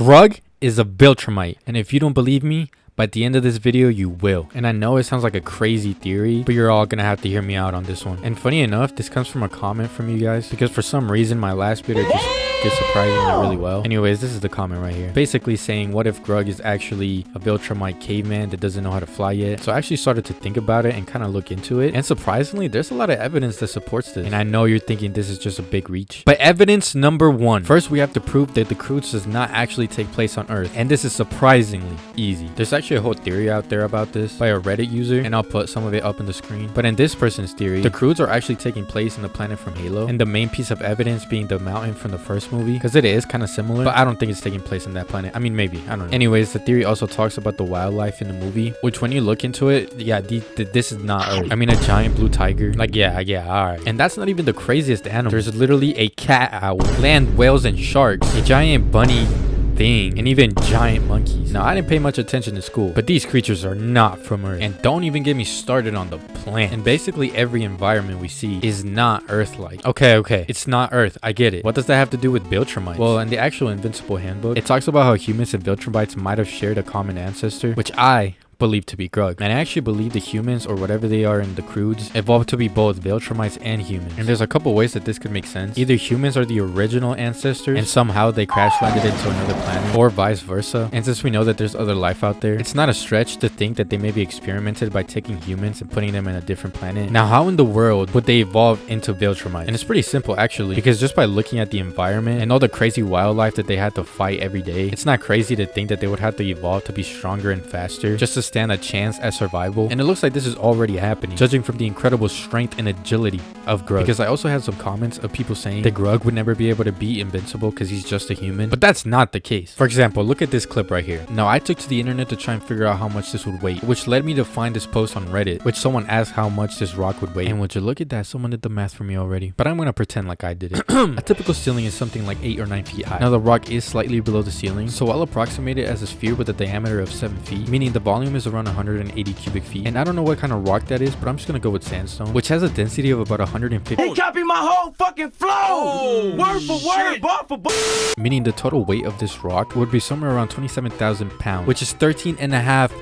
Grug is a Viltrumite, and if you don't believe me, by the end of this video you will. And I know it sounds like a crazy theory, but you're all gonna have to hear me out on this one. And funny enough, this comes from a comment from you guys, because for some reason my last video just did surprisingly really well. Anyways, this is the comment right here, basically saying, what if Grug is actually a Viltrumite caveman that doesn't know how to fly yet? So I actually started to think about it and kind of look into it, and surprisingly there's a lot of evidence that supports this. And I know you're thinking this is just a big reach, but evidence number one: first we have to prove that the Croods does not actually take place on Earth, and this is surprisingly easy. There's actually a whole theory out there about this by a Reddit user, and I'll put some of it up on the screen. But in this person's theory, the Croods are actually taking place in the planet from Halo, and the main piece of evidence being the mountain from the first movie, because it is kind of similar, but I don't think it's taking place in that planet. I mean, maybe, I don't know. Anyways, the theory also talks about the wildlife in the movie, which when you look into it, yeah, this is not Earth. I mean, a giant blue tiger, like, yeah, all right. And that's not even the craziest animal. There's literally a cat owl, land whales and sharks, a giant bunny thing, and even giant monkeys. Now, I didn't pay much attention in school, but these creatures are not from Earth. And don't even get me started on the plant. And basically every environment we see is not Earth-like. Okay, it's not Earth, I get it. What does that have to do with Viltrumites? Well, in the actual Invincible handbook, it talks about how humans and Viltrumites might have shared a common ancestor, which I believed to be Grug. And I actually believe the humans, or whatever they are in the Croods, evolved to be both Viltrumites and humans. And there's a couple ways that this could make sense. Either humans are the original ancestors and somehow they crash landed into another planet, or vice versa. And since we know that there's other life out there, it's not a stretch to think that they may be experimented by taking humans and putting them in a different planet. Now, how in the world would they evolve into Viltrumites? And it's pretty simple actually, because just by looking at the environment and all the crazy wildlife that they had to fight every day, it's not crazy to think that they would have to evolve to be stronger and faster just to stand a chance at survival. And it looks like this is already happening, judging from the incredible strength and agility of Grug. Because I also had some comments of people saying that Grug would never be able to beat Invincible because he's just a human, but that's not the case. For example, look at this clip right here. Now, I took to the internet to try and figure out how much this would weigh, which led me to find this post on Reddit, which someone asked how much this rock would weigh. And would you look at that, someone did the math for me already, but I'm gonna pretend like I did it. A typical ceiling is something like 8 or 9 feet high. Now, the rock is slightly below the ceiling, so I'll approximate it as a sphere with a diameter of 7 feet, meaning the volume is around 180 cubic feet. And I don't know what kind of rock that is, but I'm just gonna go with sandstone, which has a density of about 150. He copied my whole fucking flow! Word for word, bar for bar. Meaning the total weight of this rock would be somewhere around 27,000 pounds, which is 13.5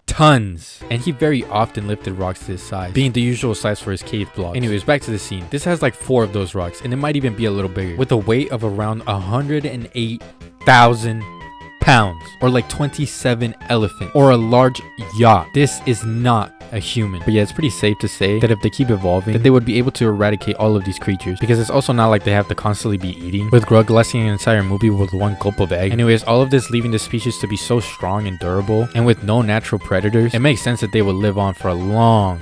tons. And he very often lifted rocks this size, being the usual size for his cave blocks. Anyways, back to the scene. This has like 4 of those rocks, and it might even be a little bigger, with a weight of around 108,000 pounds, or like 27 elephants, or a large yacht. This is not a human. But yeah, it's pretty safe to say that if they keep evolving, that they would be able to eradicate all of these creatures, because it's also not like they have to constantly be eating, with Grug lasting an entire movie with one gulp of egg. Anyways, all of this leaving the species to be so strong and durable, and with no natural predators, it makes sense that they would live on for a long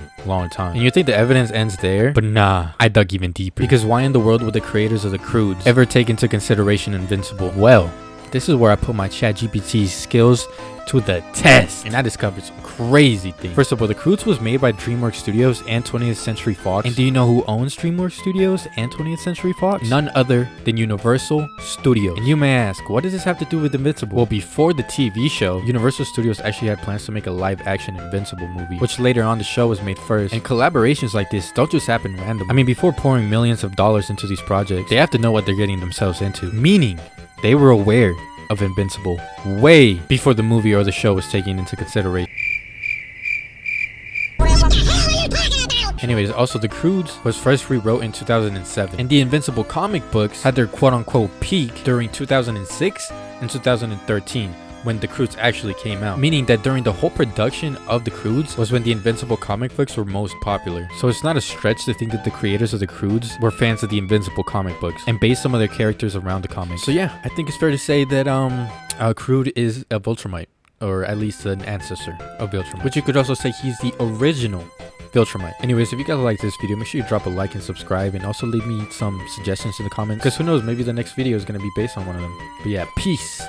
time. And you think the evidence ends there, but nah, I dug even deeper. Because why in the world would the creators of the Croods ever take into consideration Invincible? Well, this is where I put my ChatGPT skills to the test, and I discovered some crazy things. First of all, the Croods was made by DreamWorks Studios and 20th Century Fox. And do you know who owns DreamWorks Studios and 20th Century Fox? None other than Universal Studios. And you may ask, what does this have to do with Invincible? Well, before the TV show, Universal Studios actually had plans to make a live-action Invincible movie, which later on the show was made first. And collaborations like this don't just happen randomly. I mean, before pouring millions of dollars into these projects, they have to know what they're getting themselves into, meaning they were aware of Invincible way before the movie or the show was taken into consideration. Anyways, also the Croods was first rewrote in 2007, and the Invincible comic books had their quote-unquote peak during 2006 and 2013, when the Croods actually came out, meaning that during the whole production of the Croods was when the Invincible comic books were most popular. So it's not a stretch to think that the creators of the Croods were fans of the Invincible comic books and based some of their characters around the comics. So yeah, I think it's fair to say that Crud is a Viltrumite, or at least an ancestor of Viltrumite, which you could also say he's the original Viltrumite. Anyways, if you guys like this video, make sure you drop a like and subscribe, and also leave me some suggestions in the comments, because who knows, maybe the next video is going to be based on one of them. But yeah, peace.